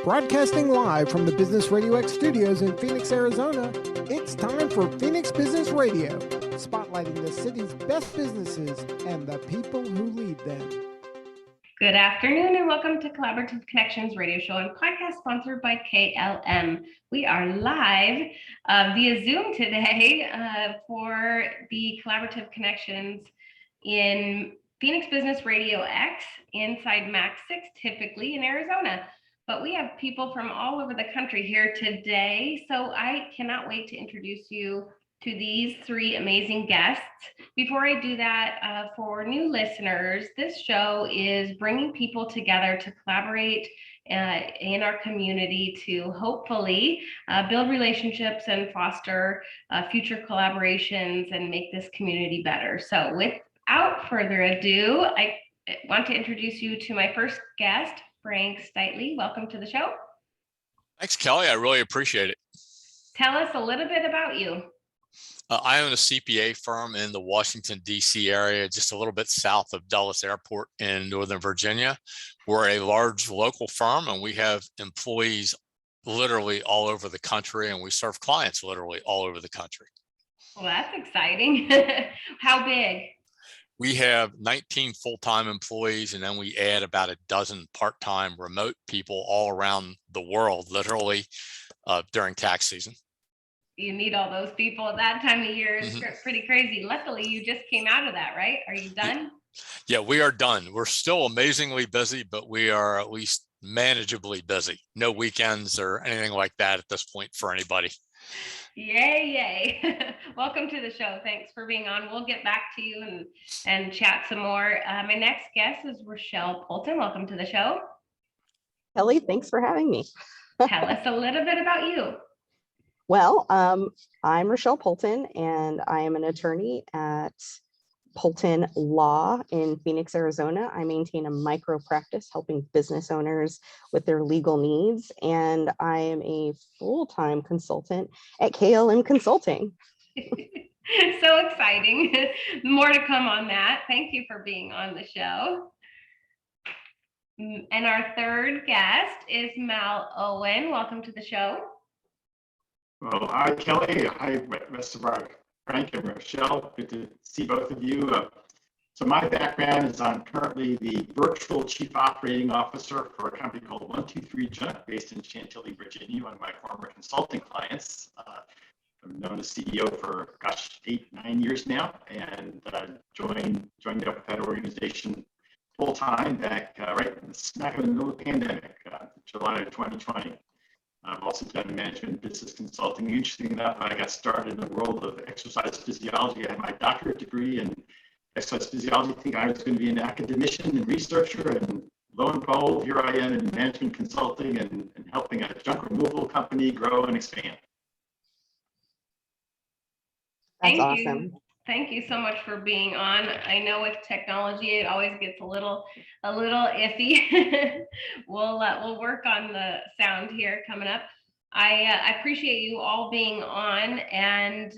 Broadcasting live from the Business Radio X studios in Phoenix, Arizona, it's time for Phoenix Business Radio, spotlighting the city's best businesses and the people who lead them. Good afternoon and welcome to Collaborative Connections radio show and podcast sponsored by KLM. We are live via Zoom today for the Collaborative Connections in Phoenix Business Radio X inside Max 6, typically in Arizona. But we have people from all over the country here today, so I cannot wait to introduce you to these three amazing guests. Before I do that, for new listeners, this show is bringing people together to collaborate in our community to hopefully build relationships and foster future collaborations and make this community better. So without further ado, I want to introduce you to my first guest, Frank Steightly. Welcome to the show. Thanks, Kelly. I really appreciate it. Tell us a little bit about you. I own a CPA firm in the Washington, D.C. area, just a little bit south of Dulles Airport in Northern Virginia. We're a large local firm and we have employees literally all over the country, and we serve clients literally all over the country. Well, that's exciting. How big? We have 19 full-time employees, and then we add about a dozen part-time remote people all around the world, literally during tax season. You need all those people at that time of year. It's pretty crazy. Luckily, you just came out of that, right? Are you done? Yeah, we are done. We're still amazingly busy, but we are at least manageably busy. No weekends or anything like that at this point for anybody. Yay. Welcome to the show. Thanks for being on. We'll get back to you and chat some more. My next guest is Rochelle Poulton. Welcome to the show. Kelly, thanks for having me. Tell us a little bit about you. Well, I'm Rochelle Poulton, and I am an attorney at Poulton Law in Phoenix, Arizona. I maintain a micro practice helping business owners with their legal needs, and I am a full-time consultant at KLM Consulting. So exciting. More to come on that. Thank you for being on the show. And our third guest is Mallard Owen. Welcome to the show. Well, hi, Kelly. Hi, rest of our Frank and Rochelle. Good to see both of you. So my background is I'm currently the virtual chief operating officer for a company called 123 Junk based in Chantilly, Virginia, one of my former consulting clients. I'm known as CEO for, 8-9 years now, and joined up with that organization full time back right smack in the middle of the pandemic, July of 2020. I've also done management business consulting. Interesting enough, I got started in the world of exercise physiology. I had my doctorate degree in exercise physiology, thinking I was going to be an academician and researcher, and lo and behold, here I am in management consulting and helping a junk removal company grow and expand. That's awesome. Thank you so much for being on. I know with technology, it always gets a little iffy. We'll work on the sound here coming up. I appreciate you all being on and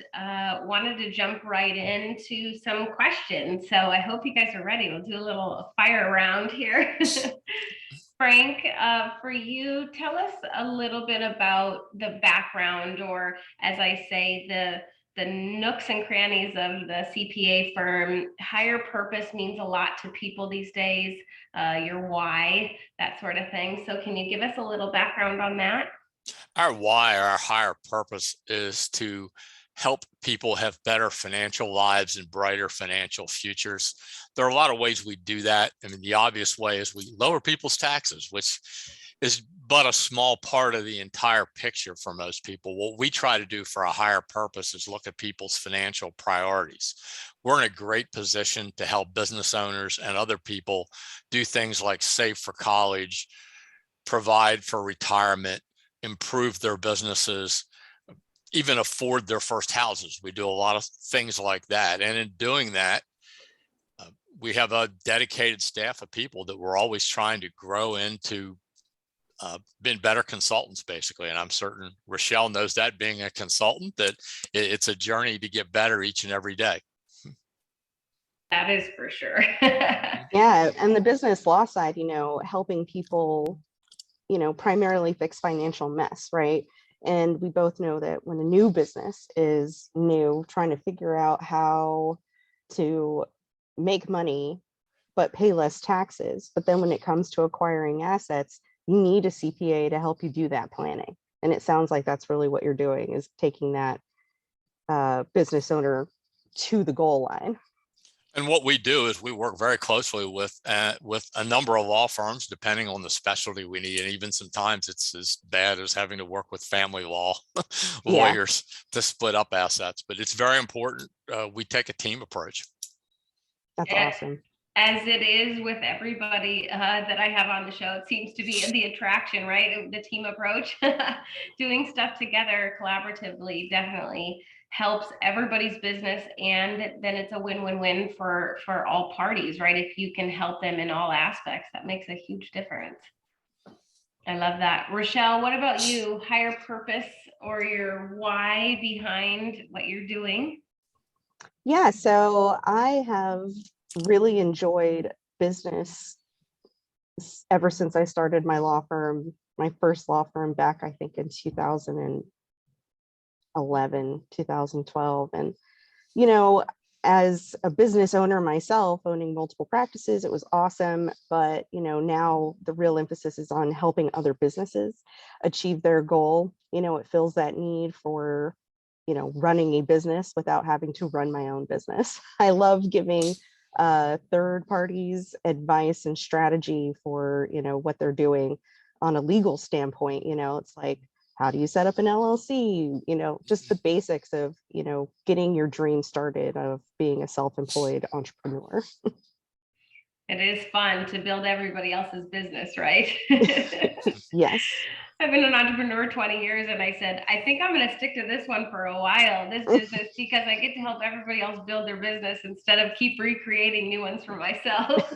wanted to jump right into some questions. So I hope you guys are ready. We'll do a little fire round here. Frank, for you, tell us a little bit about the background, or as I say, the nooks and crannies of the CPA firm. Higher purpose means a lot to people these days, your why, that sort of thing. So can you give us a little background on that? Our why, our higher purpose, is to help people have better financial lives and brighter financial futures. There are a lot of ways we do that. I mean, the obvious way is we lower people's taxes, which is but a small part of the entire picture for most people. What we try to do for a higher purpose is look at people's financial priorities. We're in a great position to help business owners and other people do things like save for college, provide for retirement, improve their businesses, even afford their first houses. We do a lot of things like that. And in doing that, we have a dedicated staff of people that we're always trying to grow into been better consultants, basically. And I'm certain Rochelle knows that, being a consultant, that it's a journey to get better each and every day. That is for sure. Yeah, and the business law side, helping people, primarily fix financial mess, right? And we both know that when a new business is new, trying to figure out how to make money but pay less taxes. But then when it comes to acquiring assets, you need a CPA to help you do that planning. And it sounds like that's really what you're doing, is taking that business owner to the goal line. And what we do is we work very closely with a number of law firms, depending on the specialty we need. And even sometimes it's as bad as having to work with family law lawyers to split up assets. But it's very important. We take a team approach. That's awesome. As it is with everybody that I have on the show, it seems to be the attraction, right? The team approach, doing stuff together collaboratively definitely helps everybody's business, and then it's a win-win-win for all parties, right? If you can help them in all aspects, that makes a huge difference. I love that. Rochelle, what about you? Higher purpose or your why behind what you're doing? Yeah, so I have really enjoyed business ever since I started my law firm, my first law firm back, I think in 2011, 2012. And, as a business owner myself, owning multiple practices, it was awesome. But, now the real emphasis is on helping other businesses achieve their goal. It fills that need for, running a business without having to run my own business. I love giving third parties advice and strategy for, what they're doing on a legal standpoint. It's like, how do you set up an LLC? Just the basics of, getting your dream started of being a self-employed entrepreneur. It is fun to build everybody else's business, right? Yes. I've been an entrepreneur 20 years, and I said, I think I'm going to stick to this one for a while, this business, because I get to help everybody else build their business instead of keep recreating new ones for myself.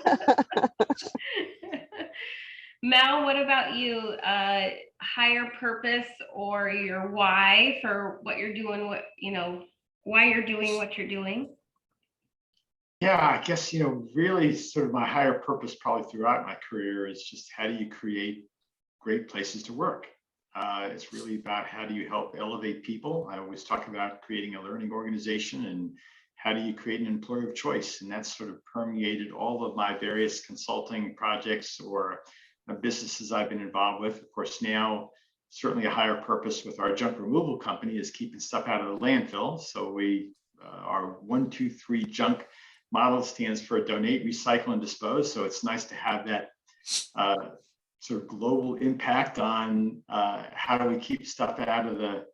Mel, what about you? Higher purpose or your why for what you're doing, why you're doing what you're doing? Yeah, I guess, really sort of my higher purpose probably throughout my career is just how do you create great places to work? It's really about how do you help elevate people. I always talk about creating a learning organization and how do you create an employer of choice? And that's sort of permeated all of my various consulting projects or businesses I've been involved with. Of course, now certainly a higher purpose with our junk removal company is keeping stuff out of the landfill. So we, our 1-2-3 junk model stands for donate, recycle, and dispose. So it's nice to have that sort of global impact on how do we keep stuff out of the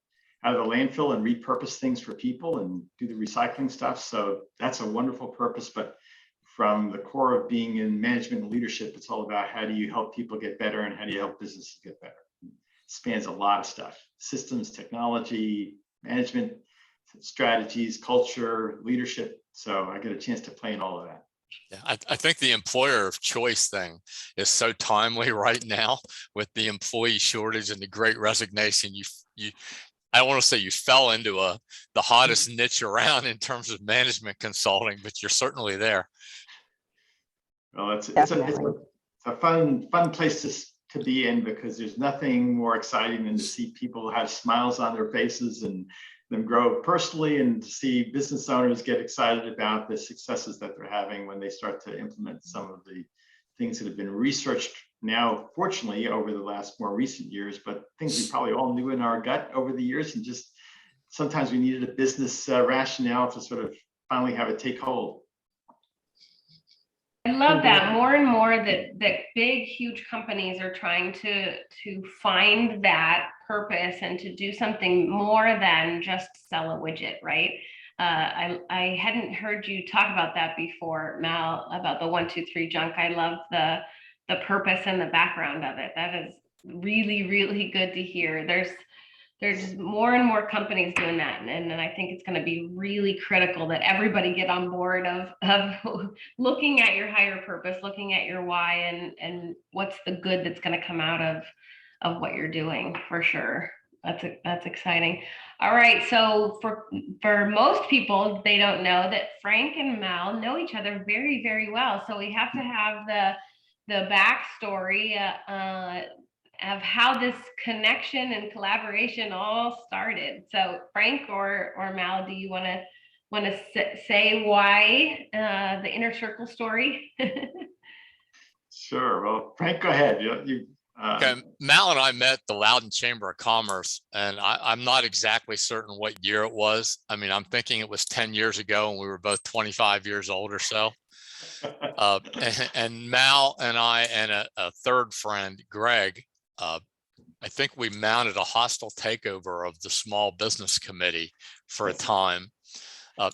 landfill and repurpose things for people and do the recycling stuff. So that's a wonderful purpose. But from the core of being in management and leadership, it's all about how do you help people get better and how do you help businesses get better. It spans a lot of stuff: systems, technology, management, strategies, culture, leadership. So I get a chance to play in all of that. Yeah, I think the employer of choice thing is so timely right now with the employee shortage and the great resignation. I don't want to say you fell into the hottest niche around in terms of management consulting, but you're certainly there. Well, it's a fun place to be in, because there's nothing more exciting than to see people have smiles on their faces and them grow personally, and to see business owners get excited about the successes that they're having when they start to implement some of the things that have been researched now, fortunately, over the last more recent years, but things we probably all knew in our gut over the years, and just sometimes we needed a business rationale to sort of finally have it take hold. I love that. More and more that big, huge companies are trying to find that purpose and to do something more than just sell a widget, right? I hadn't heard you talk about that before, Mal, about the 1-2-3 junk. I love the purpose and the background of it. That is really, really good to hear. There's more and more companies doing that. And I think it's going to be really critical that everybody get on board of looking at your higher purpose, looking at your why, and what's the good that's going to come out of what you're doing, for sure. That's exciting. All right. So for most people, they don't know that Frank and Mal know each other very, very well. So we have to have the backstory. how this connection and collaboration all started. So Frank or Mal, do you want to say why the inner circle story? Sure. Well, Frank, go ahead. Okay, Mal and I met the Loudoun Chamber of Commerce, and I'm not exactly certain what year it was. I mean, I'm thinking it was 10 years ago, and we were both 25 years old or so. And Mal and I and a third friend, Greg, I think we mounted a hostile takeover of the Small Business Committee for a time.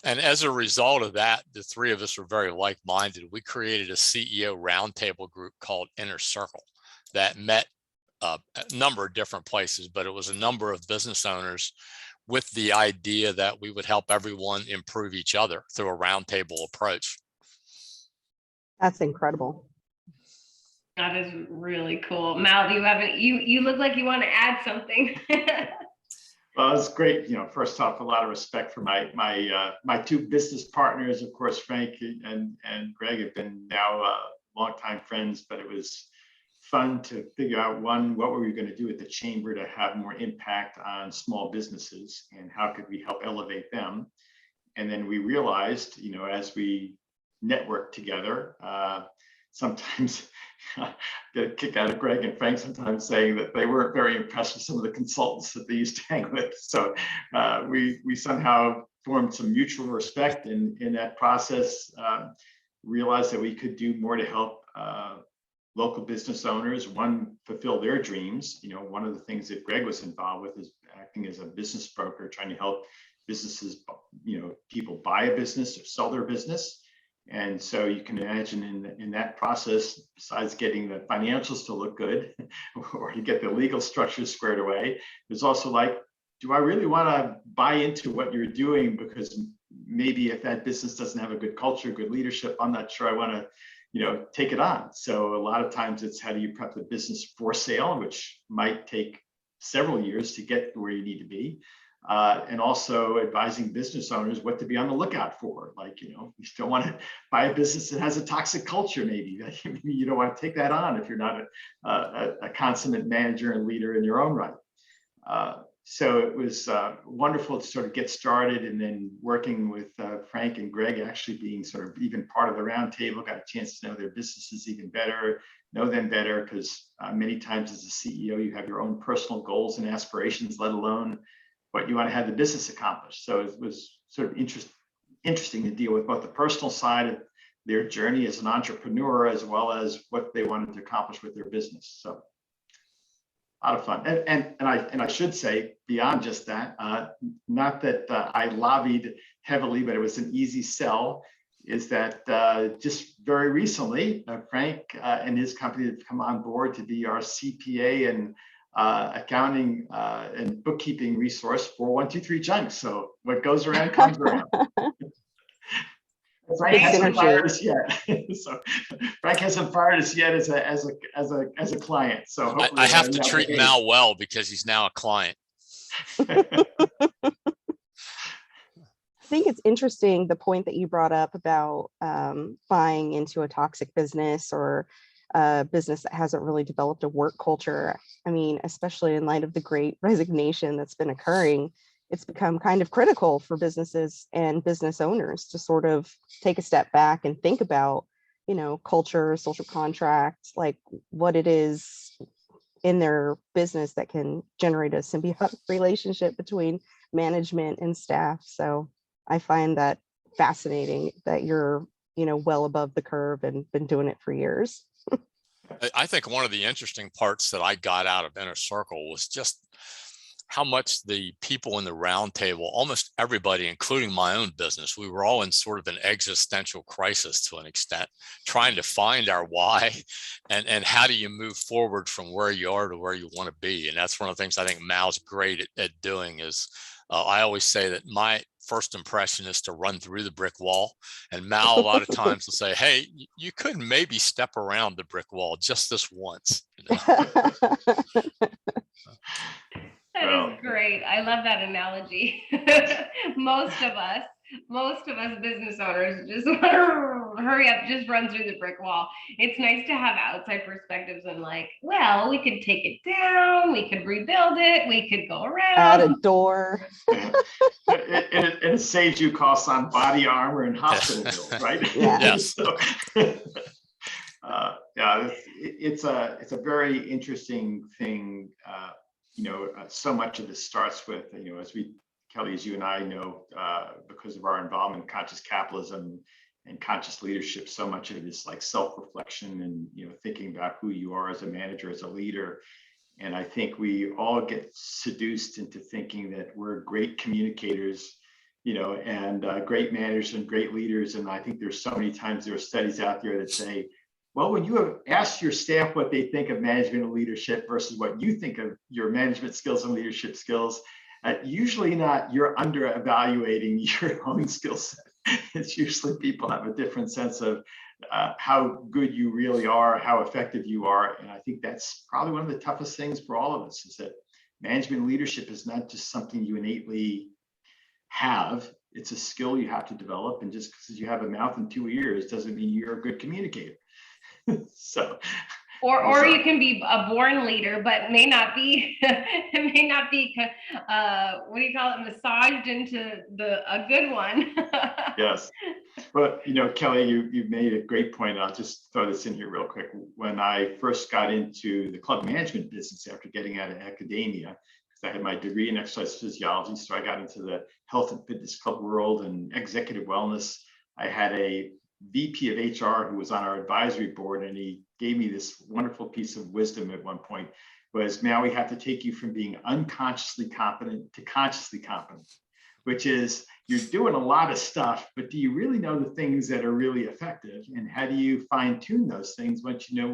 And as a result of that, the three of us were very like-minded. We created a CEO roundtable group called Inner Circle that met a number of different places, but it was a number of business owners with the idea that we would help everyone improve each other through a roundtable approach. That's incredible. That is really cool. Mal, you look like you want to add something. Well, it's great. First off, a lot of respect for my two business partners. Of course, Frank and Greg have been now longtime friends, but it was fun to figure out, one, what were we going to do at the chamber to have more impact on small businesses, and how could we help elevate them? And then we realized, as we networked together, sometimes get a kick out of Greg and Frank sometimes saying that they weren't very impressed with some of the consultants that they used to hang with. So we somehow formed some mutual respect in that process, realized that we could do more to help local business owners, one, fulfill their dreams. One of the things that Greg was involved with is acting as a business broker, trying to help businesses, people buy a business or sell their business. And so you can imagine in that process, besides getting the financials to look good or to get the legal structure squared away, there's also like, do I really want to buy into what you're doing? Because maybe if that business doesn't have a good culture, good leadership, I'm not sure I want to, take it on. So a lot of times it's, how do you prep the business for sale, which might take several years to get to where you need to be. And also advising business owners what to be on the lookout for. Like, you don't want to buy a business that has a toxic culture, maybe. You don't want to take that on if you're not a consummate manager and leader in your own right. So it was wonderful to sort of get started, and then working with Frank and Greg, actually being sort of even part of the roundtable, got a chance to know their businesses even better, know them better, because many times as a CEO, you have your own personal goals and aspirations, let alone what you want to have the business accomplish. So it was sort of interesting to deal with both the personal side of their journey as an entrepreneur, as well as what they wanted to accomplish with their business. So a lot of fun. And I should say, beyond just that, not that I lobbied heavily, but it was an easy sell, is that just very recently, Frank and his company have come on board to be our CPA and accounting and bookkeeping resource for 123 Junk. So what goes around comes around. Frank hasn't fired us yet. So Frank hasn't fired us yet as a client. So I have to treat Mal well because he's now a client. I think it's interesting, the point that you brought up about buying into a toxic business or a business that hasn't really developed a work culture. I mean, especially in light of the great resignation that's been occurring, it's become kind of critical for businesses and business owners to sort of take a step back and think about, culture, social contracts, like what it is in their business that can generate a symbiotic relationship between management and staff. So I find that fascinating that you're, well above the curve and been doing it for years. I think one of the interesting parts that I got out of Inner Circle was just how much the people in the roundtable, almost everybody, including my own business, we were all in sort of an existential crisis to an extent, trying to find our why and how do you move forward from where you are to where you want to be. And that's one of the things I think Mal's great at doing is I always say that my first impression is to run through the brick wall. And Mal a lot of times will say, hey, you could maybe step around the brick wall just this once. That is great. I love that analogy. Most of us most of us business owners just want to hurry up, just run through the brick wall. It's nice to have outside perspectives and like, well, we could take it down, we could rebuild it, we could go around. Add a door. And it saves you costs on body armor and hospital bills, right? Yeah. Yes. So, yeah, it's a very interesting thing. So much of this starts with, as Kelly, as you and I know, because of our involvement in conscious capitalism and conscious leadership, so much of it is like self-reflection and, thinking about who you are as a manager, as a leader. And I think we all get seduced into thinking that we're great communicators, and great managers and great leaders. And I think there's so many times there are studies out there that say, well, when you have asked your staff what they think of management and leadership versus what you think of your management skills and leadership skills, usually not, you're under evaluating your own skill set. It's usually people have a different sense of how good you really are, how effective you are. And I think that's probably one of the toughest things for all of us, is that management and leadership is not just something you innately have. It's a skill you have to develop. And just because you have a mouth and 2 ears doesn't mean you're a good communicator. So, or you can be a born leader, but may not be what do you call it, massaged into a good one. Yes. But Kelly, you've made a great point. I'll just throw this in here real quick. When I first got into the club management business after getting out of academia, because I had my degree in exercise physiology, so I got into the health and fitness club world and executive wellness. I had a VP of HR who was on our advisory board, and he gave me this wonderful piece of wisdom at one point, was, now we have to take you from being unconsciously competent to consciously competent, which is, you're doing a lot of stuff, but do you really know the things that are really effective? And how do you fine tune those things once you know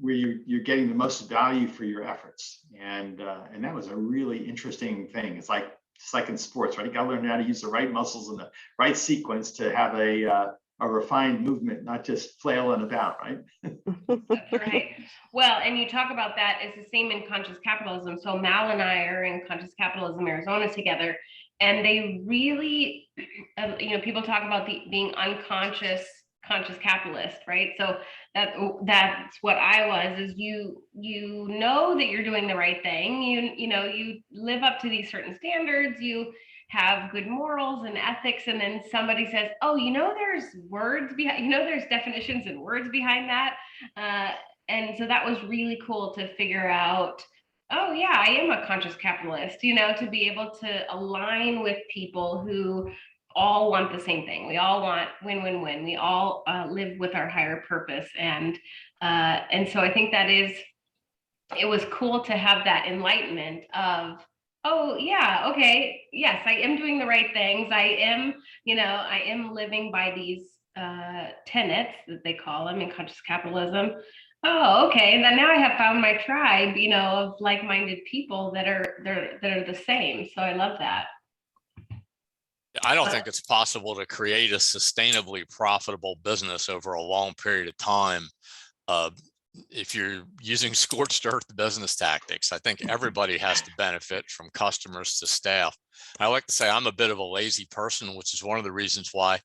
where you're getting the most value for your efforts? And that was a really interesting thing. It's like, just like in sports, right? You got to learn how to use the right muscles in the right sequence to have a refined movement, not just flailing about, right? That's right. Well, and you talk about that, it's the same in Conscious Capitalism. So Mal and I are in Conscious Capitalism Arizona together, and they really, people talk about being unconscious conscious capitalist, right? So that's what I was, is you know that you're doing the right thing. You live up to these certain standards, you have good morals and ethics, and then somebody says, oh, there's words behind, there's definitions and words behind that. And so that was really cool to figure out, oh yeah, I am a conscious capitalist, to be able to align with people who all want the same thing. We all want win-win-win. We all live with our higher purpose. And so I think it was cool to have that enlightenment of, oh yeah, okay, yes, I am doing the right things. I am living by these tenets that they call them in conscious capitalism. Oh, okay. And then now I have found my tribe, of like-minded people that are the same. So I love that. I don't think it's possible to create a sustainably profitable business over a long period of time if you're using scorched earth business tactics. I think everybody has to benefit, from customers to staff. I like to say I'm a bit of a lazy person, which is one of the reasons why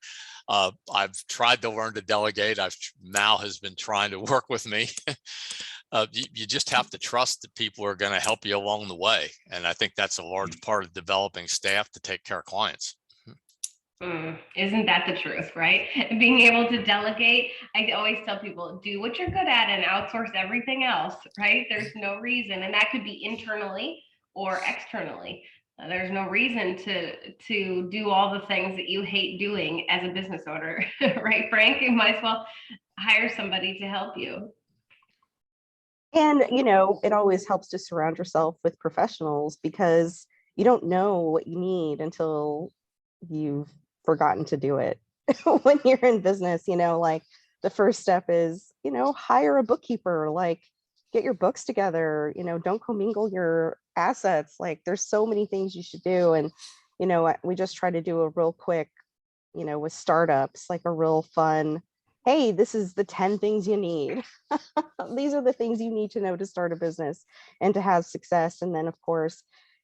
I've tried to learn to delegate. Mal has been trying to work with me. You just have to trust that people are going to help you along the way. And I think that's a large part of developing staff to take care of clients. Isn't that the truth, right? Being able to delegate. I always tell people, do what you're good at and outsource everything else, right? There's no reason. And that could be internally or externally. There's no reason to do all the things that you hate doing as a business owner, right, Frank? You might as well hire somebody to help you. And, it always helps to surround yourself with professionals, because you don't know what you need until you've forgotten to do it. When you're in business, like the first step is, hire a bookkeeper, like get your books together, don't commingle your assets. Like there's so many things you should do. And, we just try to do a real quick, with startups, like a real fun, hey, this is the 10 things you need. These are the things you need to know to start a business and to have success. And then of course,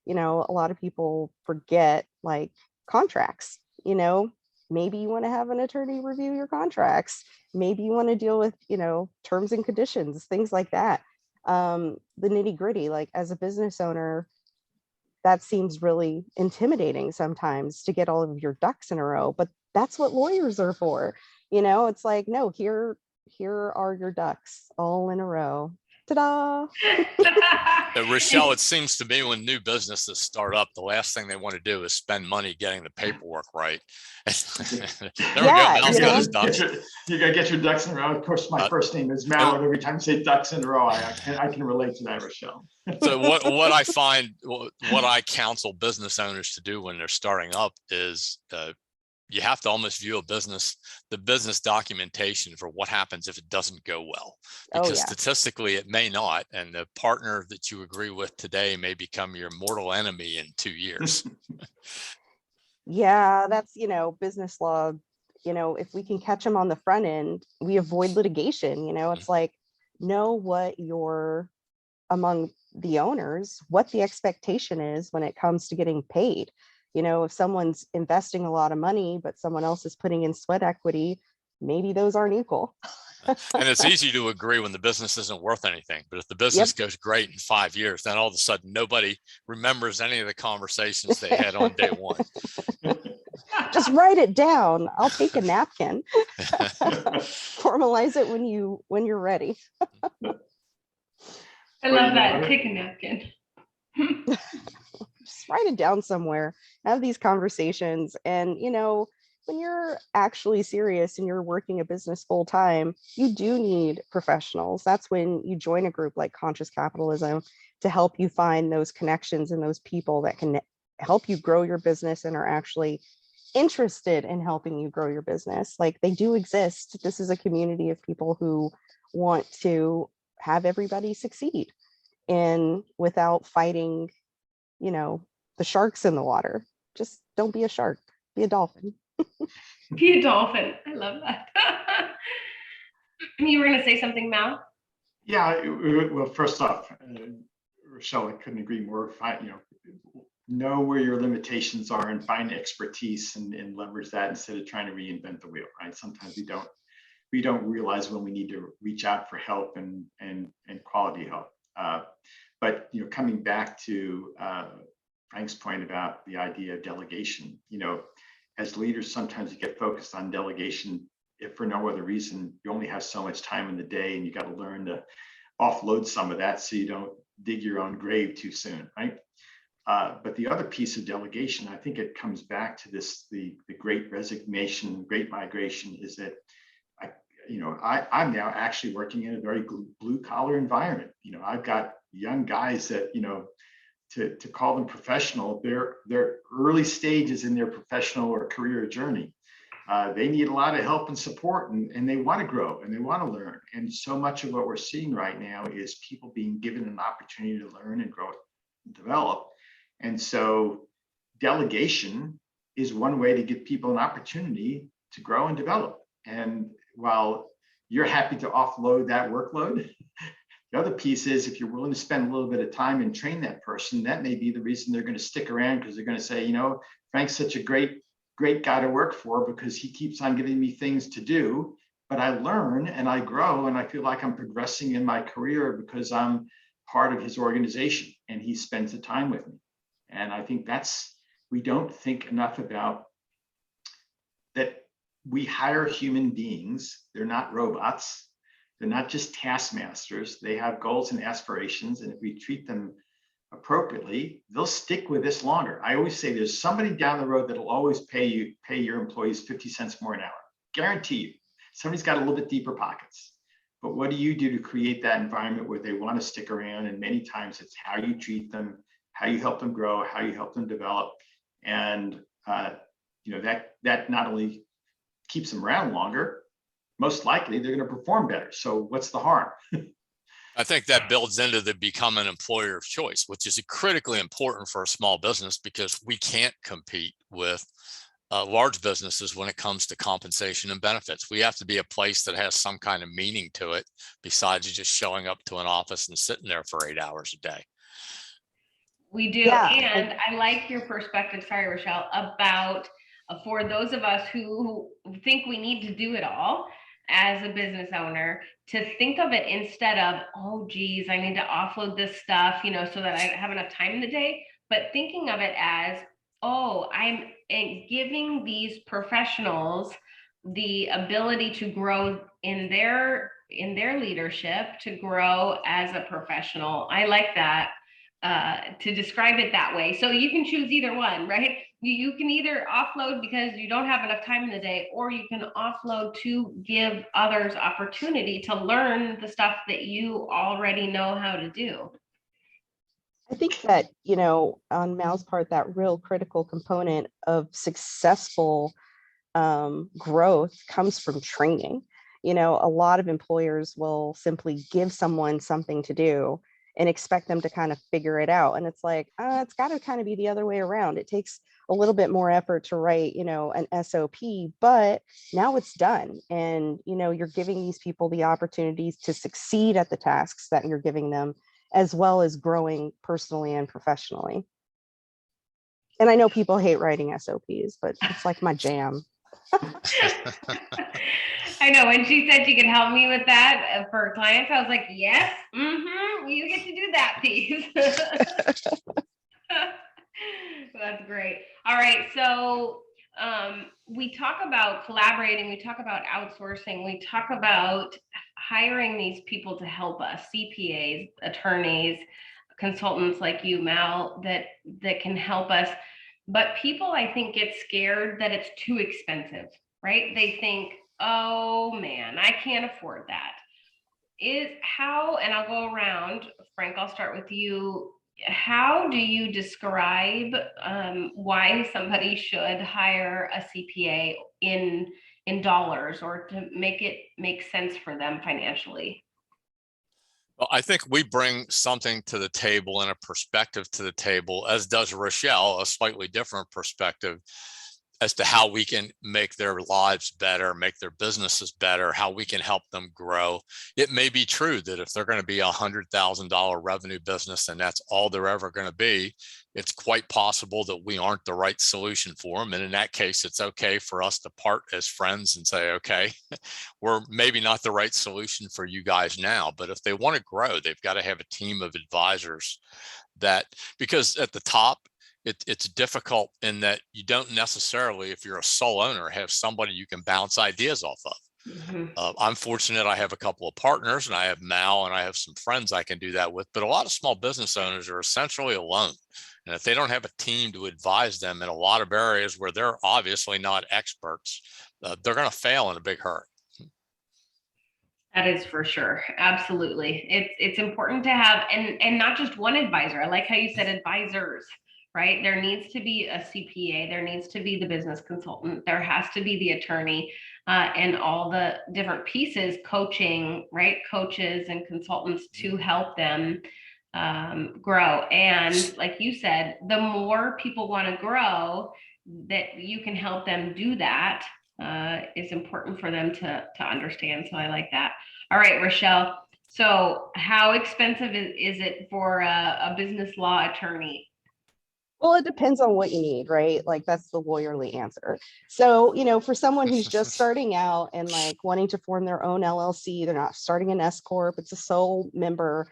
a lot of people forget like contracts. you know, maybe you want to have an attorney review your contracts. Maybe you want to deal with, you know, terms and conditions, things like that. The nitty gritty, like as a business owner, that seems really intimidating sometimes to get all of your ducks in a row, but that's what lawyers are for. You know, it's like, no, here are your ducks all in a row. Ta-da! Rochelle, it seems to me when new businesses start up, the last thing they want to do is spend money getting the paperwork right. There Yeah, we go. you know. You gotta get your ducks in a row. Of course, my first name is Mallard. Every time you say ducks in a row, I can relate to that, Rochelle. So what I find, what I counsel business owners to do when they're starting up is you have to almost view the business documentation for what happens if it doesn't go well, because statistically it may not, and the partner that you agree with today may become your mortal enemy in 2 years. Yeah, that's, you know, business law. You know, if we can catch them on the front end, we avoid litigation. You know, it's like, know what among the owners, what the expectation is when it comes to getting paid. You know, if someone's investing a lot of money, but someone else is putting in sweat equity, maybe those aren't equal. And it's easy to agree when the business isn't worth anything. But if the business goes great in 5 years, then all of a sudden nobody remembers any of the conversations they had on day one. Just write it down. I'll take a napkin. Formalize it when you're ready. I love that. Take a napkin. Just write it down somewhere. Have these conversations. And, you know, when you're actually serious and you're working a business full time, you do need professionals. That's when you join a group like Conscious Capitalism to help you find those connections and those people that can help you grow your business and are actually interested in helping you grow your business. Like, they do exist. This is a community of people who want to have everybody succeed, and without fighting, you know, the sharks in the water. Just don't be a shark, be a dolphin. Be a dolphin. I love that. You were going to say something, Mal? Yeah, well, first off, Rochelle, I couldn't agree more. Know where your limitations are and find expertise and leverage that instead of trying to reinvent the wheel, right? Sometimes we don't realize when we need to reach out for help and quality help. But, you know, coming back to Frank's point about the idea of delegation, you know, as leaders, sometimes you get focused on delegation, if for no other reason. You only have so much time in the day, and you got to learn to offload some of that so you don't dig your own grave too soon, right? But the other piece of delegation, I think it comes back to the great resignation, great migration, is that I'm now actually working in a very blue collar environment. You know, I've got young guys that, you know, to call them professional, they're early stages in their professional or career journey. They need a lot of help and support, and they want to grow and they want to learn. And so much of what we're seeing right now is people being given an opportunity to learn and grow and develop. And so delegation is one way to give people an opportunity to grow and develop. And while you're happy to offload that workload, the other piece is, if you're willing to spend a little bit of time and train that person, that may be the reason they're going to stick around, because they're going to say, you know, Frank's such a great guy to work for because he keeps on giving me things to do, but I learn and I grow and I feel like I'm progressing in my career because I'm part of his organization and he spends the time with me. And I think we don't think enough about that. We hire human beings. They're not robots. They're not just taskmasters. They have goals and aspirations. And if we treat them appropriately, they'll stick with us longer. I always say there's somebody down the road that'll always pay your employees 50 cents more an hour. Guarantee you. Somebody's got a little bit deeper pockets. But what do you do to create that environment where they want to stick around? And many times it's how you treat them, how you help them grow, how you help them develop. And that not only keeps them around longer, most likely they're going to perform better. So what's the harm? I think that builds into the become an employer of choice, which is critically important for a small business, because we can't compete with large businesses when it comes to compensation and benefits. We have to be a place that has some kind of meaning to it besides just showing up to an office and sitting there for 8 hours a day. We do. Yeah. And I like your perspective, sorry, Rochelle, about for those of us who think we need to do it all as a business owner, to think of it instead of, oh geez, I need to offload this stuff, you know, so that I have enough time in the day, but thinking of it as, oh, I'm giving these professionals the ability to grow in their leadership, to grow as a professional. I like that, to describe it that way. So you can choose either one, right? You can either offload because you don't have enough time in the day, or you can offload to give others opportunity to learn the stuff that you already know how to do. I think that, you know, on Mal's part, that real critical component of successful growth comes from training. You know, a lot of employers will simply give someone something to do and expect them to kind of figure it out. And it's like, it's got to kind of be the other way around. It takes a little bit more effort to write, you know, an SOP, but now it's done. And, you know, you're giving these people the opportunities to succeed at the tasks that you're giving them, as well as growing personally and professionally. And I know people hate writing SOPs, but it's like my jam. I know when she said she could help me with that for clients, I was like, yes, you get to do that piece. That's great. All right. So we talk about collaborating, we talk about outsourcing, we talk about hiring these people to help us, CPAs, attorneys, consultants like you, Mal, that can help us. But people, I think, get scared that it's too expensive, right? They think, oh man, I can't afford that. And I'll go around, Frank, I'll start with you. How do you describe why somebody should hire a CPA in dollars, or to make it make sense for them financially? Well, I think we bring something to the table and a perspective to the table, as does Rochelle, a slightly different perspective as to how we can make their lives better, make their businesses better, how we can help them grow. It may be true that if they're going to be $100,000 revenue business and that's all they're ever going to be, it's quite possible that we aren't the right solution for them. And in that case, it's okay for us to part as friends and say, okay, we're maybe not the right solution for you guys now, but if they want to grow, they've got to have a team of advisors because at the top, it's difficult in that you don't necessarily, if you're a sole owner, have somebody you can bounce ideas off of. I'm fortunate I have a couple of partners, and I have Mal, and I have some friends I can do that with, but a lot of small business owners are essentially alone. And if they don't have a team to advise them in a lot of areas where they're obviously not experts, they're going to fail in a big hurry. That is for sure. Absolutely. It's important to have, and not just one advisor. I like how you said advisors, right? There needs to be a CPA, there needs to be the business consultant, there has to be the attorney, and all the different pieces, coaching, right? Coaches and consultants to help them grow. And like you said, the more people want to grow, that you can help them do that is important for them to understand. So I like that. All right, Rochelle. So how expensive is it for a business law attorney? Well, it depends on what you need, right? Like that's the lawyerly answer. So, you know, for someone who's just starting out and like wanting to form their own LLC, they're not starting an S Corp, it's a sole member,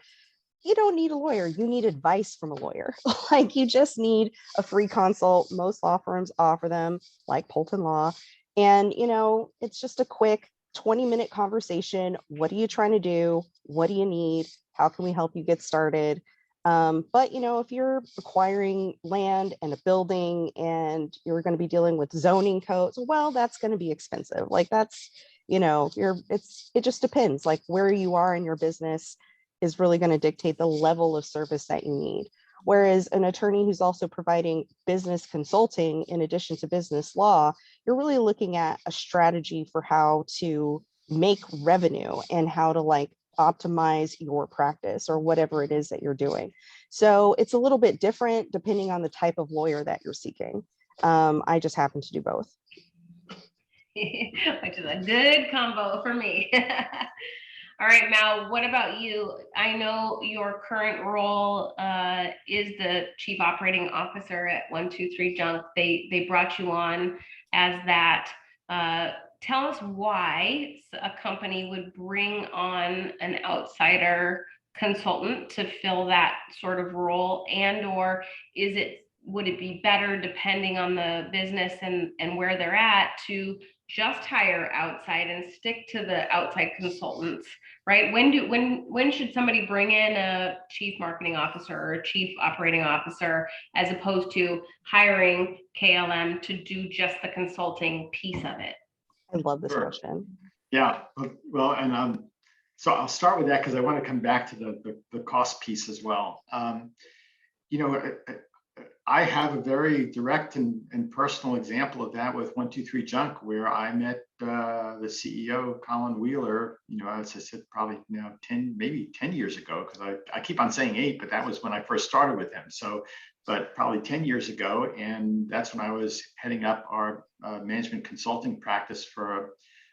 you don't need a lawyer. You need advice from a lawyer. Like you just need a free consult. Most law firms offer them, like Poulton Law. And, you know, it's just a quick 20-minute conversation. What are you trying to do? What do you need? How can we help you get started? But, you know, if you're acquiring land and a building and you're going to be dealing with zoning codes, well, that's going to be expensive. Like that's, you know, it just depends. Like where you are in your business is really going to dictate the level of service that you need. Whereas an attorney who's also providing business consulting in addition to business law, you're really looking at a strategy for how to make revenue and how to like optimize your practice or whatever it is that you're doing. So it's a little bit different depending on the type of lawyer that you're seeking. I just happen to do both. Which is a good combo for me. All right, Mal, what about you? I know your current role is the Chief Operating Officer at 123 Junk. They brought you on as that. Tell us why a company would bring on an outsider consultant to fill that sort of role, and or would it be better, depending on the business and where they're at, to just hire outside and stick to the outside consultants, right? When should somebody bring in a chief marketing officer or a chief operating officer, as opposed to hiring KLM to do just the consulting piece of it? I love this Sure. question. Yeah, well, and so I'll start with that because I want to come back to the cost piece as well. You know, I have a very direct and personal example of that with 123 Junk, where I met the CEO, Colin Wheeler, you know, as I said, probably now 10 years ago, because I keep on saying 8, but that was when I first started with him. So, but probably 10 years ago. And that's when I was heading up our management consulting practice for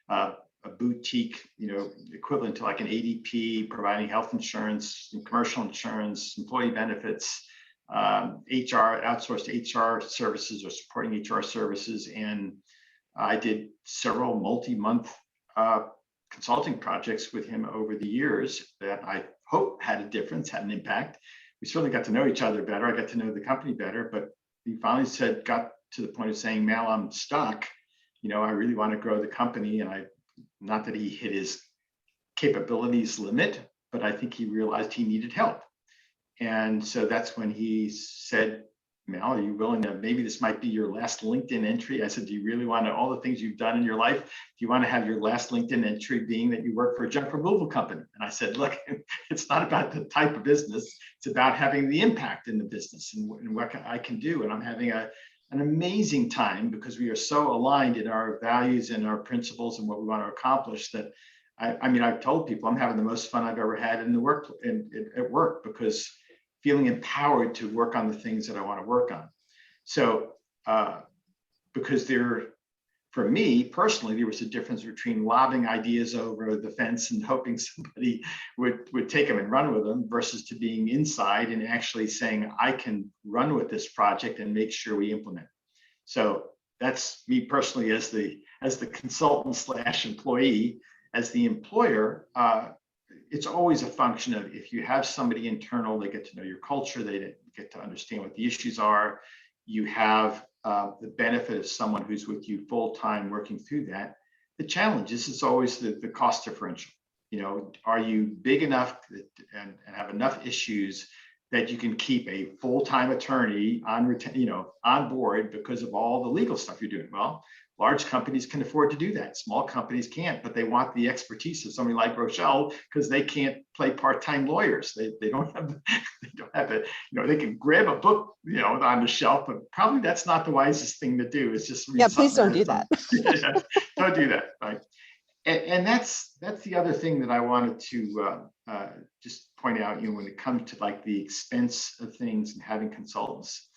a boutique, you know, equivalent to like an ADP, providing health insurance, commercial insurance, employee benefits, HR, outsourced HR services or supporting HR services. And I did several multi-month consulting projects with him over the years that I hope had a difference, had an impact. We certainly got to know each other better. I got to know the company better, but he finally got to the point of saying, Mal, I'm stuck. You know, I really want to grow the company. And not that he hit his capabilities limit, but I think he realized he needed help. And so that's when he said, Mal, are you willing to, maybe this might be your last LinkedIn entry? I said, do you really want to, all the things you've done in your life, do you want to have your last LinkedIn entry being that you work for a junk removal company? And I said, look, it's not about the type of business, it's about having the impact in the business and what I can do. And I'm having an amazing time because we are so aligned in our values and our principles and what we want to accomplish that I mean, I've told people I'm having the most fun I've ever had in the work at work, because feeling empowered to work on the things that I want to work on. So, because for me personally, there was a difference between lobbing ideas over the fence and hoping somebody would take them and run with them, versus to being inside and actually saying, I can run with this project and make sure we implement it. So that's me personally as the consultant / employee. As the employer, it's always a function of, if you have somebody internal, they get to know your culture, they get to understand what the issues are. You have the benefit of someone who's with you full time working through that. The challenge is always the cost differential. You know, are you big enough and have enough issues that you can keep a full-time attorney on board because of all the legal stuff you're doing? Well, large companies can afford to do that. Small companies can't, but they want the expertise of somebody like Rochelle, because they can't play part-time lawyers. They don't have it. You know, they can grab a book, you know, on the shelf, but probably that's not the wisest thing to do. It's just please don't do that. Don't do that, right? And that's the other thing that I wanted to just point out. You know, when it comes to like the expense of things and having consultants.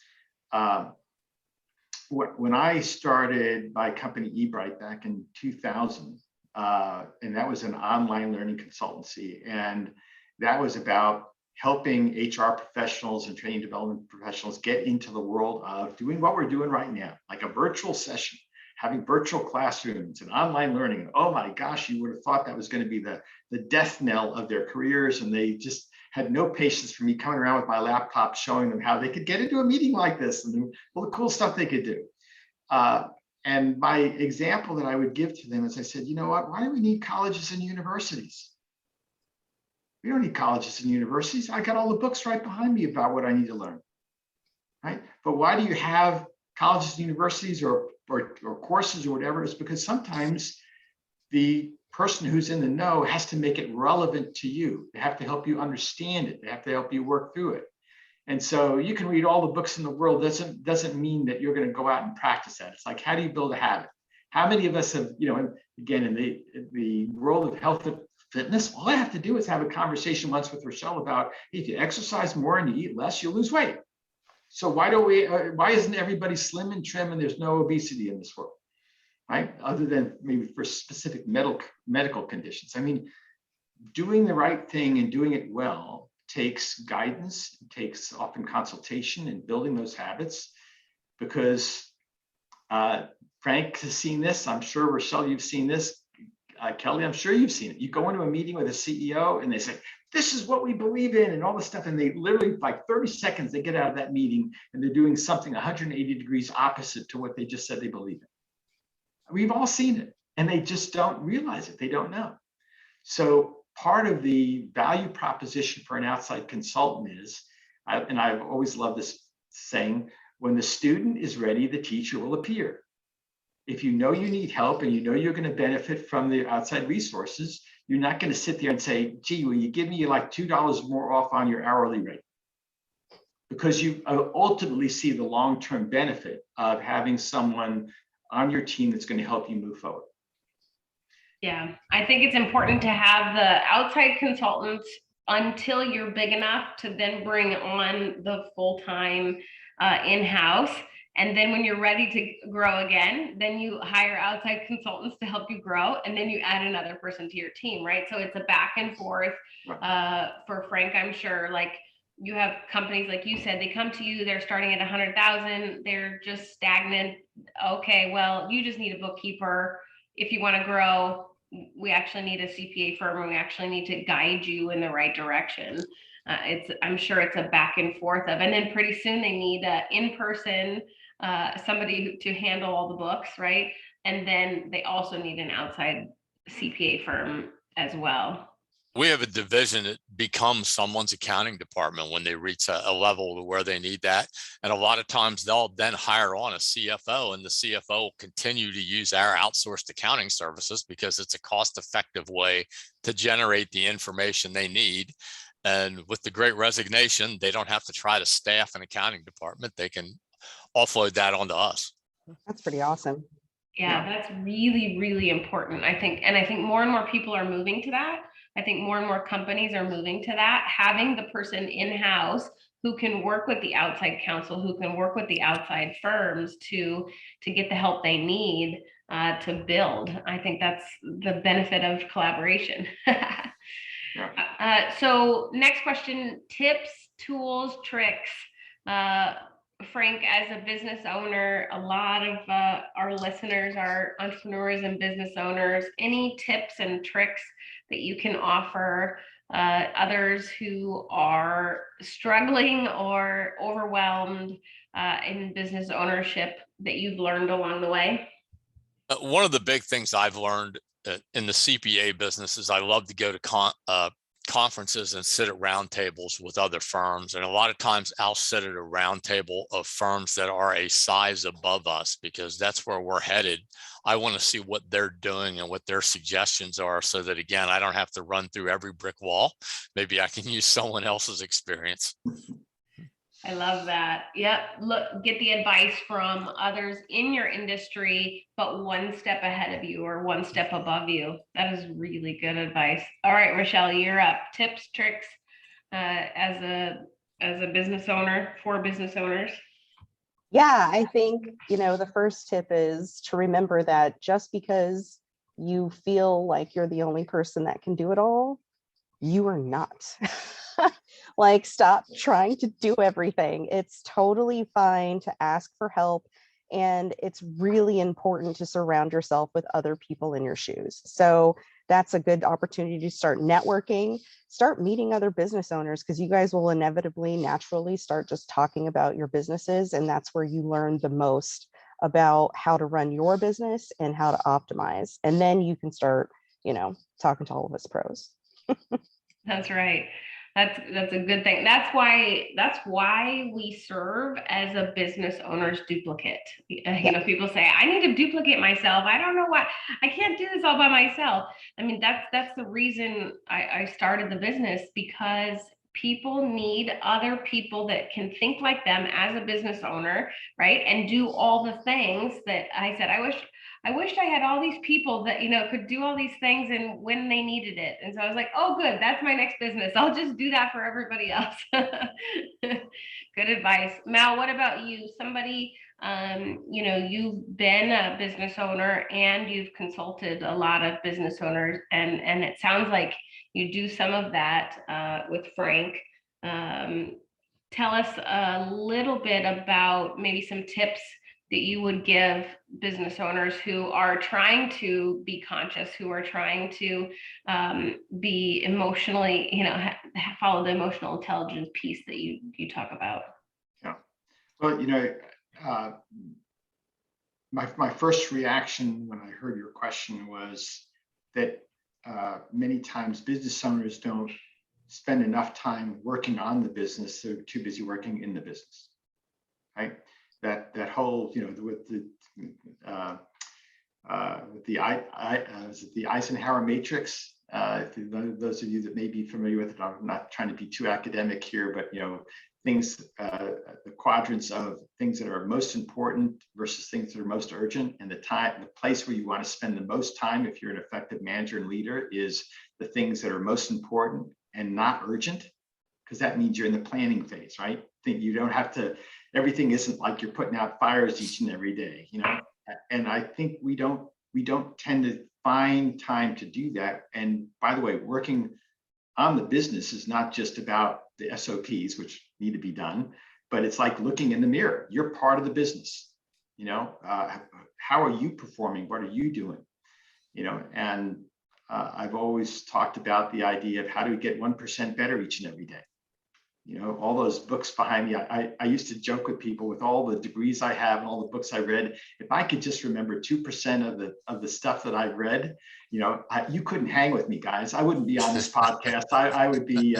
When I started my company eBright back in 2000, and that was an online learning consultancy, and that was about helping HR professionals and training development professionals get into the world of doing what we're doing right now, like a virtual session, having virtual classrooms and online learning. Oh my gosh, you would have thought that was going to be the death knell of their careers, and they just had no patience for me coming around with my laptop showing them how they could get into a meeting like this and all the cool stuff they could do. And my example that I would give to them is, I said, you know what, why do we need colleges and universities? We don't need colleges and universities. I got all the books right behind me about what I need to learn, right? But why do you have colleges and universities or courses or whatever? Is because sometimes the person who's in the know has to make it relevant to you. They have to help you understand it. They have to help you work through it. And so you can read all the books in the world, doesn't mean that you're going to go out and practice that. It's like, how do you build a habit? How many of us have, you know, again, in the world of health and fitness, all I have to do is have a conversation once with Rochelle about, if you exercise more and you eat less, you'll lose weight. So why isn't everybody slim and trim and there's no obesity in this world? Right? Other than maybe for specific medical conditions. I mean, doing the right thing and doing it well takes guidance, takes often consultation and building those habits, because from Frank has seen this. I'm sure, Rochelle, you've seen this. Kelly, I'm sure you've seen it. You go into a meeting with a CEO and they say, this is what we believe in and all this stuff. And they literally, like 30 seconds, they get out of that meeting and they're doing something 180 degrees opposite to what they just said they believe in. We've all seen it and they just don't realize it. They don't know. So part of the value proposition for an outside consultant is, and I've always loved this saying, when the student is ready, the teacher will appear. If you know you need help and you know you're going to benefit from the outside resources, you're not going to sit there and say, gee, will you give me like $2 more off on your hourly rate? Because you ultimately see the long-term benefit of having someone on your team that's going to help you move forward. Yeah, I think it's important to have the outside consultants until you're big enough to then bring on the full-time in-house. And then when you're ready to grow again, then you hire outside consultants to help you grow. And then you add another person to your team, right? So it's a back and forth. For Frank, I'm sure, like you have companies, like you said, they come to you, they're starting at 100,000, they're just stagnant. Okay, well, you just need a bookkeeper. If you want to grow, we actually need a CPA firm, and we actually need to guide you in the right direction. I'm sure it's a back and forth of, and then pretty soon they need in-person, somebody to handle all the books, right? And then they also need an outside CPA firm as well. We have a division that becomes someone's accounting department when they reach a level to where they need that. And a lot of times they'll then hire on a CFO, and the CFO will continue to use our outsourced accounting services because it's a cost-effective way to generate the information they need. And with the Great Resignation, they don't have to try to staff an accounting department. They can offload that onto us. That's pretty awesome. Yeah, that's really, really important, I think. And I think more and more people are moving to that. I think more and more companies are moving to that, having the person in-house who can work with the outside counsel, who can work with the outside firms to get the help they need to build. I think that's the benefit of collaboration. So next question, tips, tools, tricks. Frank, as a business owner, a lot of our listeners are entrepreneurs and business owners. Any tips and tricks that you can offer others who are struggling or overwhelmed in business ownership that you've learned along the way? One of the big things I've learned in the CPA business is I love to go to conferences and sit at round tables with other firms. And a lot of times I'll sit at a round table of firms that are a size above us, because that's where we're headed. I want to see what they're doing and what their suggestions are, so that, again, I don't have to run through every brick wall. Maybe I can use someone else's experience. I love that. Yep. Look, get the advice from others in your industry, but one step ahead of you or one step above you. That is really good advice. All right, Rochelle, you're up. Tips, tricks as a business owner for business owners. Yeah, I think, the first tip is to remember that just because you feel like you're the only person that can do it all, you are not. Like, stop trying to do everything. It's totally fine to ask for help. And it's really important to surround yourself with other people in your shoes. So that's a good opportunity to start networking, start meeting other business owners, because you guys will inevitably, naturally start just talking about your businesses. And that's where you learn the most about how to run your business and how to optimize. And then you can start, talking to all of us pros. That's right. That's a good thing. That's why we serve as a business owner's duplicate. People say, I need to duplicate myself. I don't know why. I can't do this all by myself. I mean, that's the reason I started the business, because people need other people that can think like them as a business owner, right? And do all the things that I said, I wished I had all these people that, could do all these things and when they needed it. And so I was like, oh, good, that's my next business. I'll just do that for everybody else. Good advice. Mal, what about you? Somebody, you've been a business owner and you've consulted a lot of business owners, and it sounds like you do some of that with Frank. Tell us a little bit about maybe some tips that you would give business owners who are trying to be conscious, who are trying to be emotionally, follow the emotional intelligence piece that you talk about? Yeah. Well, my first reaction when I heard your question was that many times business owners don't spend enough time working on the business. They're too busy working in the business, right? That whole, with the Eisenhower Matrix. Those of you that may be familiar with it, I'm not trying to be too academic here, but things, the quadrants of things that are most important versus things that are most urgent, and the place where you want to spend the most time if you're an effective manager and leader is the things that are most important and not urgent, because that means you're in the planning phase, right? Think you don't have to. Everything isn't like you're putting out fires each and every day, And I think we don't tend to find time to do that. And by the way, working on the business is not just about the SOPs, which need to be done, but it's like looking in the mirror. You're part of the business. How are you performing? What are you doing? And I've always talked about the idea of how do we get 1% better each and every day. All those books behind me. I used to joke with people, with all the degrees I have and all the books I read, if I could just remember 2% of the stuff that I've read, you couldn't hang with me, guys. I wouldn't be on this podcast. I would be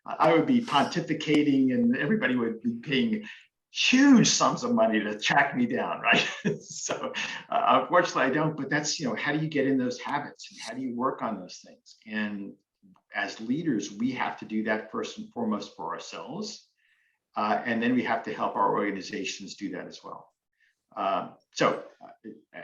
pontificating, and everybody would be paying huge sums of money to track me down, right? So unfortunately, I don't. But that's how do you get in those habits, and how do you work on those things? And as leaders, we have to do that first and foremost for ourselves. And then we have to help our organizations do that as well. So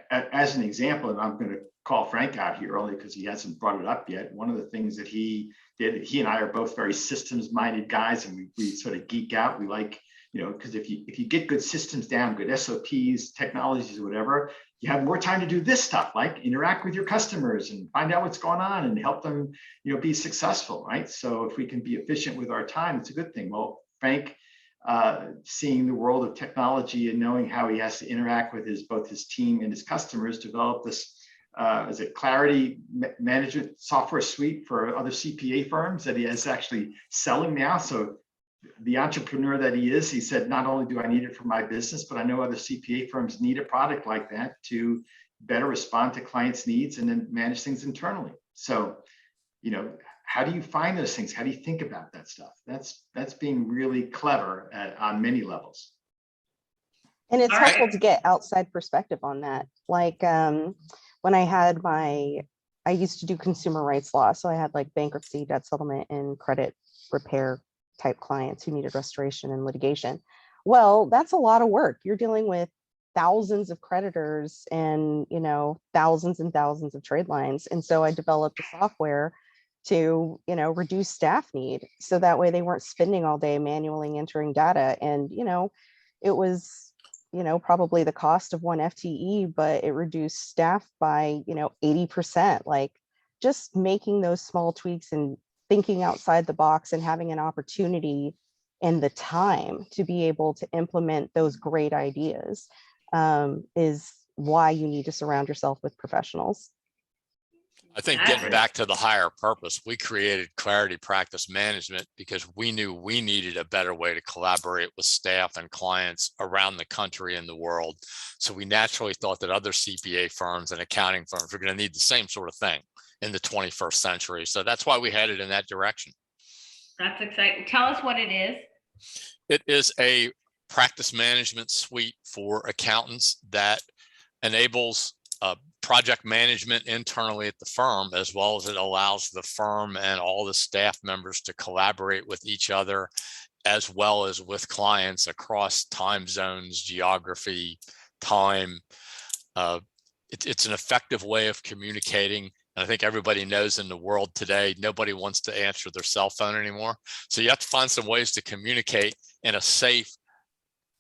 as an example, and I'm going to call Frank out here only because he hasn't brought it up yet. One of the things that he did, he and I are both very systems-minded guys, and we sort of geek out. We like, because if you get good systems down, good SOPs, technologies, or whatever, you have more time to do this stuff, like interact with your customers and find out what's going on and help them, be successful, right? So if we can be efficient with our time, it's a good thing. Well, Frank, seeing the world of technology and knowing how he has to interact with both his team and his customers, developed this is it Clarity Management Software Suite for other CPA firms that he is actually selling now. So the entrepreneur that he is, he said, not only do I need it for my business, but I know other CPA firms need a product like that to better respond to clients' needs and then manage things internally. So, how do you find those things? How do you think about that stuff? That's being really clever on many levels. And it's helpful to get outside perspective on that. Like when I used to do consumer rights law. So I had like bankruptcy, debt settlement, and credit repair type clients who needed restoration and litigation. Well, that's a lot of work. You're dealing with thousands of creditors and, thousands and thousands of trade lines. And so I developed a software to, reduce staff need. So that way they weren't spending all day manually entering data. And, it was, probably the cost of one FTE, but it reduced staff by, 80%. Like just making those small tweaks and thinking outside the box and having an opportunity and the time to be able to implement those great ideas is why you need to surround yourself with professionals. I think getting back to the higher purpose, we created Clarity Practice Management because we knew we needed a better way to collaborate with staff and clients around the country and the world. So we naturally thought that other CPA firms and accounting firms were going to need the same sort of thing in the 21st century. So that's why we headed in that direction. That's exciting. Tell us what it is. It is a practice management suite for accountants that enables project management internally at the firm, as well as it allows the firm and all the staff members to collaborate with each other, as well as with clients across time zones, geography, time. It's an effective way of communicating. And I think everybody knows in the world today, nobody wants to answer their cell phone anymore. So you have to find some ways to communicate in a safe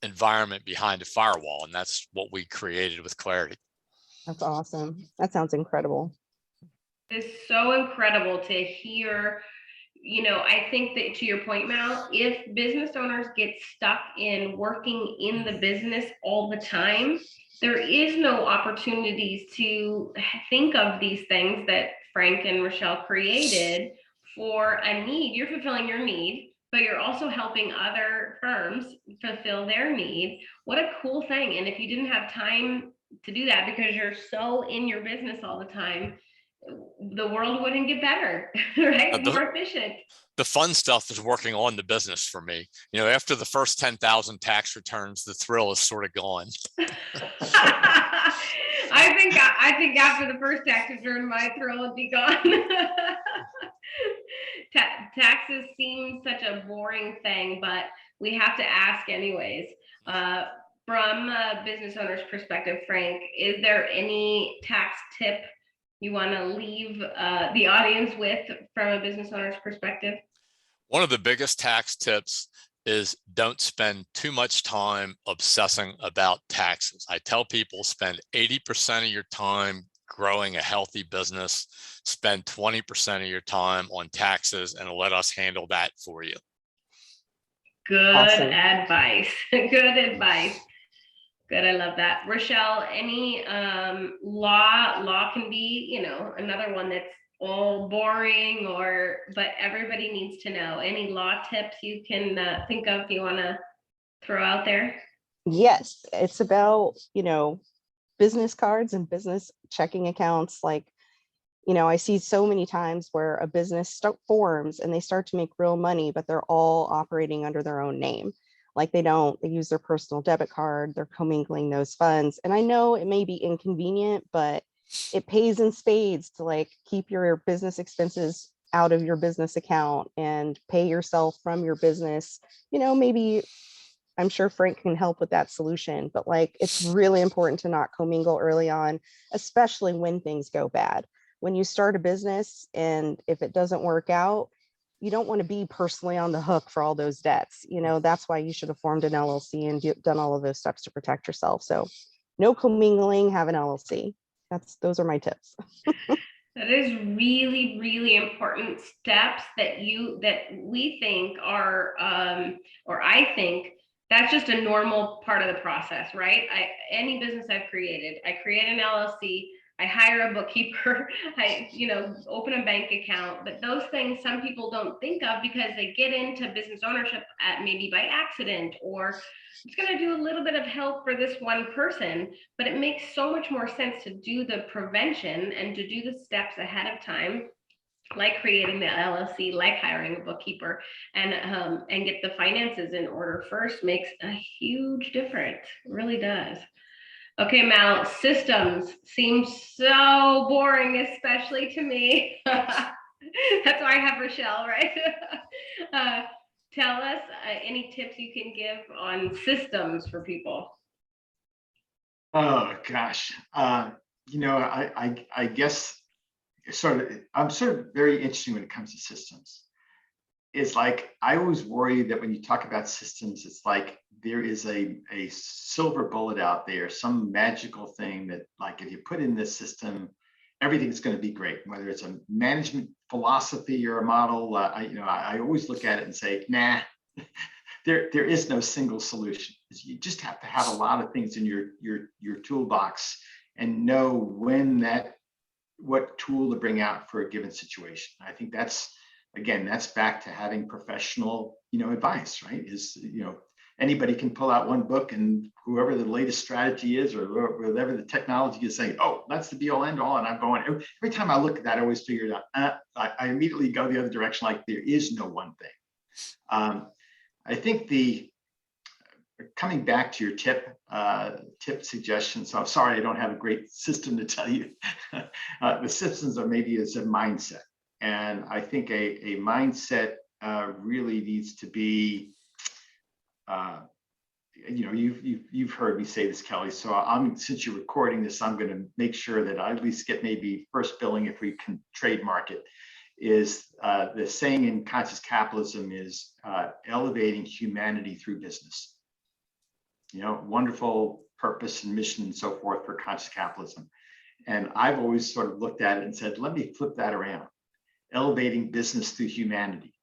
environment behind a firewall. And that's what we created with Clarity. That's awesome. That sounds incredible. It's so incredible to hear I think that, to your point, Mal, if business owners get stuck in working in the business all the time, there is no opportunities to think of these things that Frank and Rochelle created for a need. You're fulfilling your need, but you're also helping other firms fulfill their need. What a cool thing. And if you didn't have time to do that because you're so in your business all the time, the world wouldn't get better, right? More efficient. The fun stuff is working on the business for me. After the first 10,000 tax returns, the thrill is sort of gone. I think after the first tax return, my thrill would be gone. Taxes seem such a boring thing, but we have to ask anyways. From a business owner's perspective, Frank, is there any tax tip you want to leave the audience with from a business owner's perspective? One of the biggest tax tips is don't spend too much time obsessing about taxes. I tell people spend 80% of your time growing a healthy business, spend 20% of your time on taxes, and let us handle that for you. Good advice. Good advice. Good. I love that. Rochelle, any law can be, another one that's all boring but everybody needs to know. Any law tips you can think of you want to throw out there? Yes, it's about, business cards and business checking accounts. Like, I see so many times where a business forms and they start to make real money, but they're all operating under their own name. Like they use their personal debit card, they're commingling those funds. And I know it may be inconvenient, but it pays in spades to keep your business expenses out of your business account and pay yourself from your business. Maybe I'm sure Frank can help with that solution, but it's really important to not commingle early on, especially when things go bad. When you start a business and if it doesn't work out, you don't want to be personally on the hook for all those debts. That's why you should have formed an LLC and done all of those steps to protect yourself. So no commingling, have an LLC. Those are my tips. That is really, really important steps that we think are, or I think that's just a normal part of the process, right? Any business I've created, I create an LLC, I hire a bookkeeper, I open a bank account, but those things some people don't think of because they get into business ownership maybe by accident, or it's going to do a little bit of help for this one person, but it makes so much more sense to do the prevention and to do the steps ahead of time, like creating the LLC, like hiring a bookkeeper, and get the finances in order first. Makes a huge difference. It really does. Okay, Mal, systems seem so boring, especially to me. That's why I have Rochelle, right? Tell us any tips you can give on systems for people. Oh gosh, I guess I'm sort of very interesting when it comes to systems. It's I always worry that when you talk about systems, it's there is a silver bullet out there, some magical thing that if you put in this system, everything's going to be great. Whether it's a management philosophy or a model, I always look at it and say, nah, there is no single solution. You just have to have a lot of things in your toolbox and know what tool to bring out for a given situation. I think that's back to having professional, advice, right? Anybody can pull out one book and whoever the latest strategy is or whatever the technology is saying, oh, that's the be all end all. And I'm going, every time I look at that, I always figure it out. I immediately go the other direction, there is no one thing. I think coming back to your tip suggestion. So I'm sorry, I don't have a great system to tell you. The systems are maybe as a mindset. And I think a mindset really needs to be, you've heard me say this, Kelly. So since you're recording this, I'm going to make sure that I at least get maybe first billing if we can trademark it. Is the saying in Conscious Capitalism is elevating humanity through business. Wonderful purpose and mission and so forth for Conscious Capitalism. And I've always sort of looked at it and said, let me flip that around. elevating business through humanity.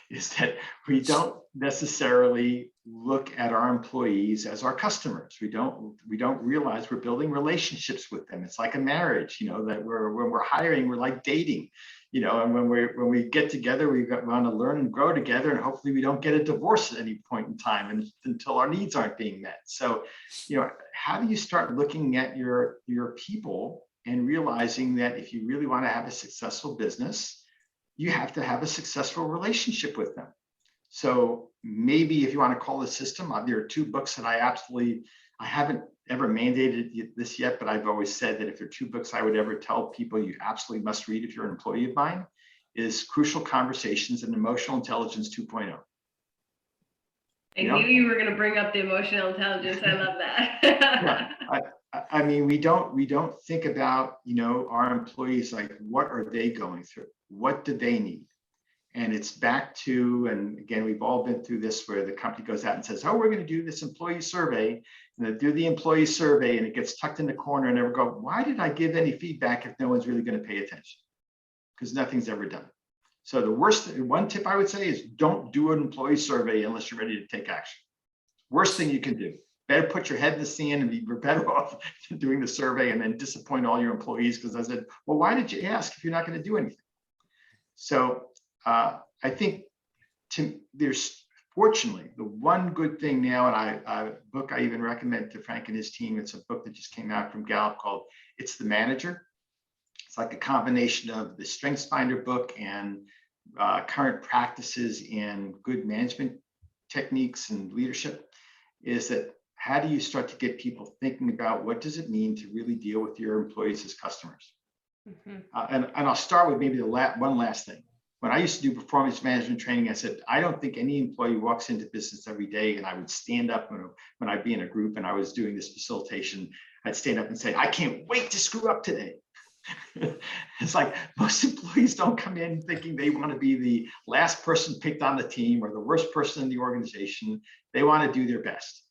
Is that we don't necessarily look at our employees as our customers. We don't realize we're building relationships with them. It's like a marriage, you know, that when we're hiring, we're like dating, you know, and when we get together, we want to learn and grow together, and hopefully we don't get a divorce at any point in time and until our needs aren't being met. So, you know, how do you start looking at your people and realizing that if you really want to have a successful business, you have to have a successful relationship with them. So maybe if you want to call the system, there are 2 books that I haven't ever mandated this yet, but I've always said that if there are 2 books I would ever tell people you absolutely must read if you're an employee of mine, is Crucial Conversations and Emotional Intelligence 2.0. I knew you were going to bring up the emotional intelligence. I love that. Yeah, I mean, we don't think about, you know, our employees, like, what are they going through? What do they need? And it's back to, and again, we've all been through this, where the company goes out and says, oh, we're going to do this employee survey, and they do the employee survey, and it gets tucked in the corner, and they go, why did I give any feedback if no one's really going to pay attention? Because nothing's ever done. So one tip I would say is don't do an employee survey unless you're ready to take action. Worst thing you can do. Better put your head in the sand, and you're better off doing the survey and then disappoint all your employees, because I said, well, why did you ask if you're not going to do anything? So I think there's, fortunately, the one good thing now, and a book I even recommend to Frank and his team, it's a book that just came out from Gallup called It's the Manager. It's like a combination of the StrengthsFinder book and current practices in good management techniques and leadership. Is that how do you start to get people thinking about what does it mean to really deal with your employees as customers? Mm-hmm. And I'll start with maybe one last thing. When I used to do performance management training, I said, I don't think any employee walks into business every day, and I would stand up when I'd be in a group and I was doing this facilitation, I'd stand up and say, I can't wait to screw up today. It's like most employees don't come in thinking they want to be the last person picked on the team or the worst person in the organization. They want to do their best.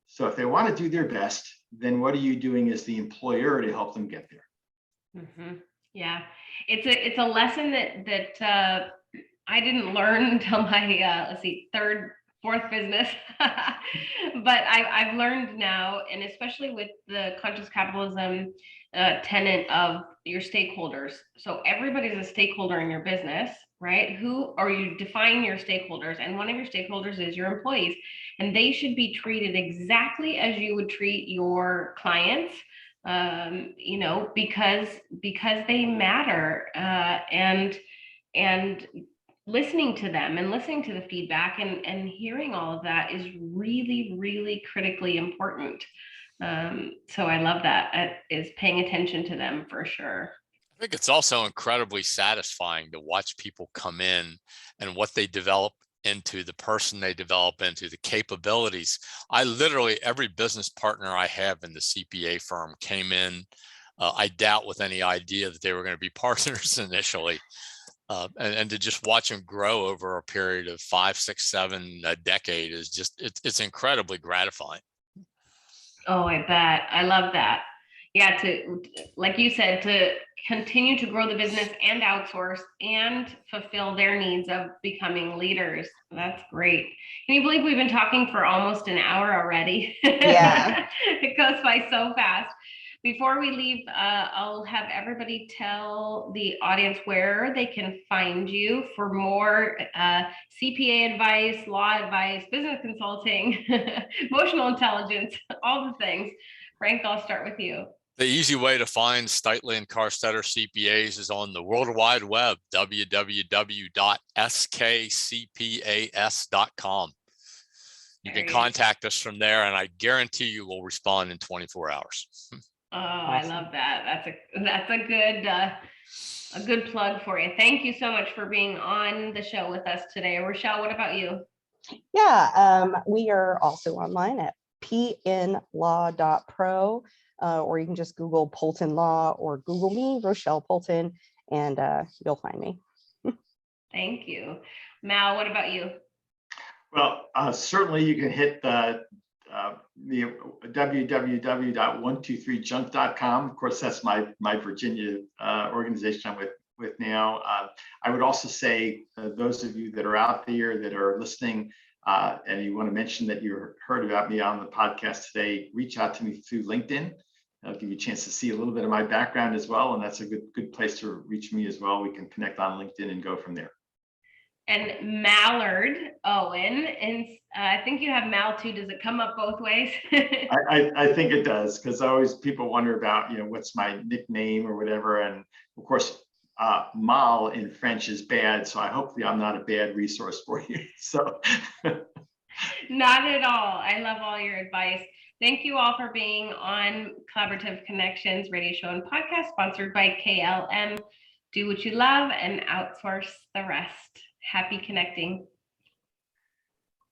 So if they want to do their best, then what are you doing as the employer to help them get there? Mm-hmm. Yeah, it's a lesson that I didn't learn until my fourth business, but I've learned now, and especially with the conscious capitalism tenet of your stakeholders. So everybody's a stakeholder in your business, right? Who are you? Define your stakeholders, and one of your stakeholders is your employees, and they should be treated exactly as you would treat your clients. You know, because they matter, and listening to them and listening to the feedback and hearing all of that is really, really critically important. So I love that, is paying attention to them for sure. I think it's also incredibly satisfying to watch people come in and what they develop into, the person they develop into, the capabilities. I literally, every business partner I have in the CPA firm came in, I doubt with any idea that they were going to be partners initially. And to just watch them grow over a period of 5, 6, 7, a decade is just, it's incredibly gratifying. Oh, I bet. I love that. Yeah, to, like you said, to continue to grow the business and outsource and fulfill their needs of becoming leaders. That's great. Can you believe we've been talking for almost an hour already? Yeah. It goes by so fast. Before we leave, I'll have everybody tell the audience where they can find you for more CPA advice, law advice, business consulting, emotional intelligence, all the things. Frank, I'll start with you. The easy way to find Steightly Karstetter CPAs is on the World Wide Web, www.skcpas.com. You can contact us from there, and I guarantee you will respond in 24 hours. Oh, I love that. That's a good plug for you. Thank you so much for being on the show with us today. Rochelle, what about you? Yeah, we are also online at pnlaw.pro, or you can just Google Poulton Law or Google me, Rochelle Poulton, and you'll find me. Thank you. Mal, what about you? Well, certainly you can hit the www.123junk.com. Of course, that's my Virginia organization I'm with now. I would also say those of you that are out there that are listening and you want to mention that you heard about me on the podcast today, reach out to me through LinkedIn. I'll give you a chance to see a little bit of my background as well. And that's a good place to reach me as well. We can connect on LinkedIn and go from there. And Mallard Owen, and I think you have Mal too. Does it come up both ways? I think it does, because always people wonder about, what's my nickname or whatever. And of course, mal in French is bad. So hopefully I'm not a bad resource for you. So not at all. I love all your advice. Thank you all for being on Collaborative Connections radio show and podcast sponsored by KLM. Do what you love and outsource the rest. Happy connecting.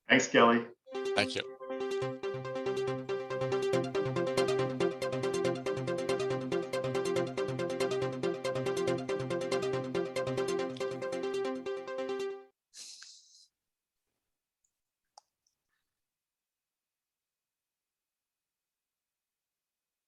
Thanks, Kelly. Thank you.